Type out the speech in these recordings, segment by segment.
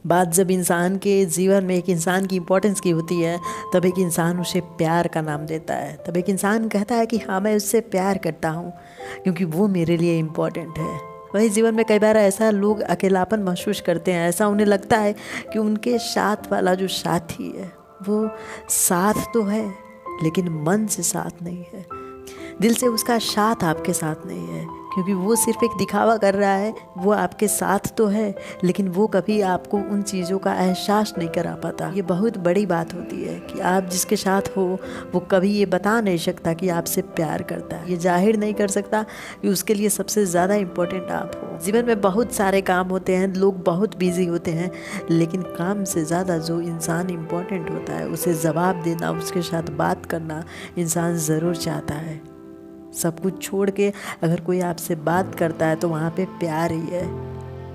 बात जब इंसान के जीवन में एक इंसान की इम्पोर्टेंस की होती है, तब एक इंसान उसे प्यार का नाम देता है। तब एक इंसान कहता है कि हाँ, मैं उससे प्यार करता हूँ क्योंकि वो मेरे लिए इम्पोर्टेंट है। वही जीवन में कई बार ऐसा लोग अकेलापन महसूस करते हैं। ऐसा उन्हें लगता है कि उनके साथ वाला जो साथी है वो साथ तो है लेकिन मन से साथ नहीं है, दिल से उसका साथ आपके साथ नहीं है, क्योंकि वो सिर्फ एक दिखावा कर रहा है। वो आपके साथ तो है लेकिन वो कभी आपको उन चीज़ों का एहसास नहीं करा पाता। ये बहुत बड़ी बात होती है कि आप जिसके साथ हो वो कभी ये बता नहीं सकता कि आपसे प्यार करता है। ये जाहिर नहीं कर सकता कि उसके लिए सबसे ज़्यादा इम्पोर्टेंट आप हो। जीवन में बहुत सारे काम होते हैं, लोग बहुत बिजी होते हैं, लेकिन काम से ज़्यादा जो इंसान इम्पोर्टेंट होता है उसे जवाब देना, उसके साथ बात करना इंसान ज़रूर चाहता है। सब कुछ छोड़ के अगर कोई आपसे बात करता है तो वहाँ पे प्यार ही है।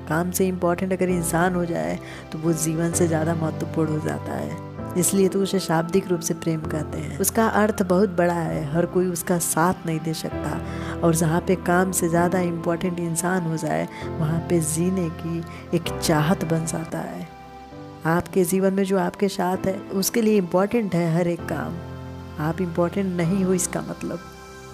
काम से इम्पोर्टेंट अगर इंसान हो जाए तो वो जीवन से ज़्यादा महत्वपूर्ण हो जाता है। इसलिए तो उसे शाब्दिक रूप से प्रेम कहते हैं। उसका अर्थ बहुत बड़ा है, हर कोई उसका साथ नहीं दे सकता। और जहाँ पे काम से ज़्यादा इम्पोर्टेंट इंसान हो जाए वहाँ पे जीने की एक चाहत बन जाता है। आपके जीवन में जो आपके साथ है उसके लिए इम्पोर्टेंट है हर एक काम। आप इम्पोर्टेंट नहीं हो इसका मतलब।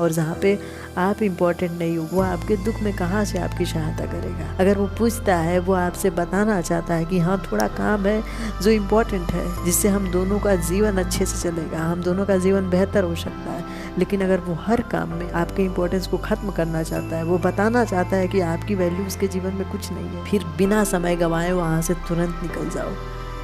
और जहाँ पे आप इम्पोर्टेंट नहीं हो वो आपके दुख में कहाँ से आपकी सहायता करेगा। अगर वो पूछता है, वो आपसे बताना चाहता है कि हाँ थोड़ा काम है जो इम्पोर्टेंट है, जिससे हम दोनों का जीवन अच्छे से चलेगा, हम दोनों का जीवन बेहतर हो सकता है। लेकिन अगर वो हर काम में आपके इम्पोर्टेंस को ख़त्म करना चाहता है, वो बताना चाहता है कि आपकी वैल्यू उसके जीवन में कुछ नहीं है, फिर बिना समय गंवाए वहाँ से तुरंत निकल जाओ।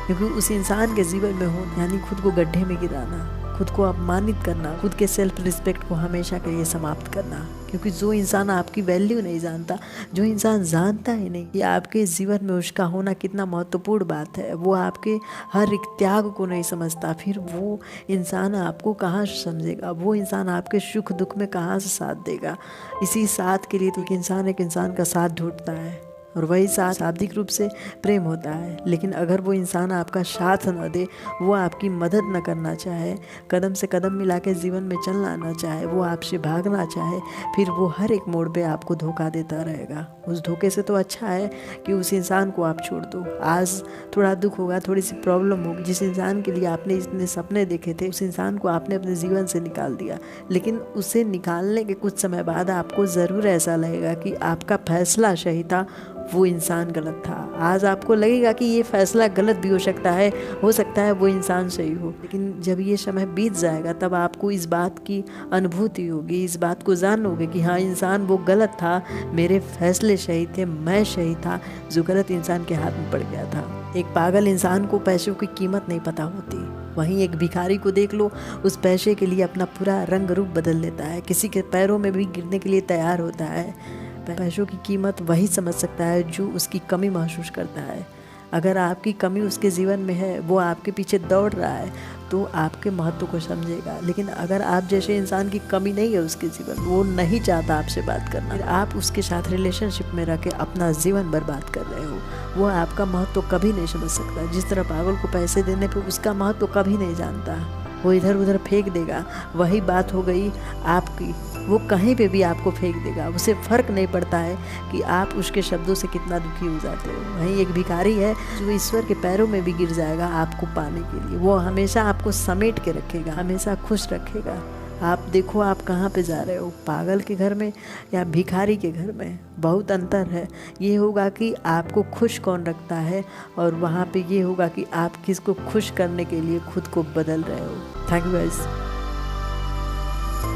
क्योंकि उस इंसान के जीवन में हो यानी खुद को गड्ढे में गिराना, खुद को अपमानित करना, खुद के सेल्फ रिस्पेक्ट को हमेशा के लिए समाप्त करना। क्योंकि जो इंसान आपकी वैल्यू नहीं जानता, जो इंसान जानता ही नहीं कि आपके जीवन में उसका होना कितना महत्वपूर्ण बात है, वो आपके हर एक त्याग को नहीं समझता, फिर वो इंसान आपको कहाँ से समझेगा, वो इंसान आपके सुख दुख में कहाँ से साथ देगा। इसी साथ के लिए तो एक इंसान का साथ ढूंढता है और वही साथ शाब्दिक रूप से प्रेम होता है। लेकिन अगर वो इंसान आपका साथ न दे, वो आपकी मदद न करना चाहे, कदम से कदम मिला के जीवन में चलना न चाहे, वो आपसे भागना चाहे, फिर वो हर एक मोड़ पे आपको धोखा देता रहेगा। उस धोखे से तो अच्छा है कि उस इंसान को आप छोड़ दो। आज थोड़ा दुख होगा, थोड़ी सी प्रॉब्लम होगी, जिस इंसान के लिए आपने इतने सपने देखे थे उस इंसान को आपने अपने जीवन से निकाल दिया। लेकिन उसे निकालने के कुछ समय बाद आपको ज़रूर ऐसा लगेगा कि आपका फैसला सही था, वो इंसान गलत था। आज आपको लगेगा कि ये फैसला गलत भी हो सकता है वो इंसान सही हो। लेकिन जब ये समय बीत जाएगा तब आपको इस बात की अनुभूति होगी, इस बात को जानोगे कि हाँ इंसान वो गलत था, मेरे फैसले सही थे, मैं सही था, जो गलत इंसान के हाथ में पड़ गया था। एक पागल इंसान को पैसों की कीमत नहीं पता होती, वहीं एक भिखारी को देख लो, उस पैसे के लिए अपना पूरा रंग रूप बदल लेता है, किसी के पैरों में भी गिरने के लिए तैयार होता है। पैसों की कीमत वही समझ सकता है जो उसकी कमी महसूस करता है। अगर आपकी कमी उसके जीवन में है, वो आपके पीछे दौड़ रहा है, तो आपके महत्व को समझेगा। लेकिन अगर आप जैसे इंसान की कमी नहीं है उसके जीवन, वो नहीं चाहता आपसे बात करना, फिर आप उसके साथ रिलेशनशिप में रह के अपना जीवन बर्बाद कर रहे हो, वो आपका महत्व कभी नहीं समझ सकता। जिस तरह पागल को पैसे देने पे उसका महत्व कभी नहीं जानता, वो इधर उधर फेंक देगा। वही बात हो गई आपकी, वो कहीं पे भी आपको फेंक देगा, उसे फ़र्क नहीं पड़ता है कि आप उसके शब्दों से कितना दुखी हो जाते हो। वहीं एक भिखारी है जो ईश्वर के पैरों में भी गिर जाएगा आपको पाने के लिए। वो हमेशा आपको समेट के रखेगा, हमेशा खुश रखेगा। आप देखो आप कहाँ पे जा रहे हो, पागल के घर में या भिखारी के घर में, बहुत अंतर है। ये होगा कि आपको खुश कौन रखता है, और वहाँ पे ये होगा कि आप किसको खुश करने के लिए खुद को बदल रहे हो। Thank you guys.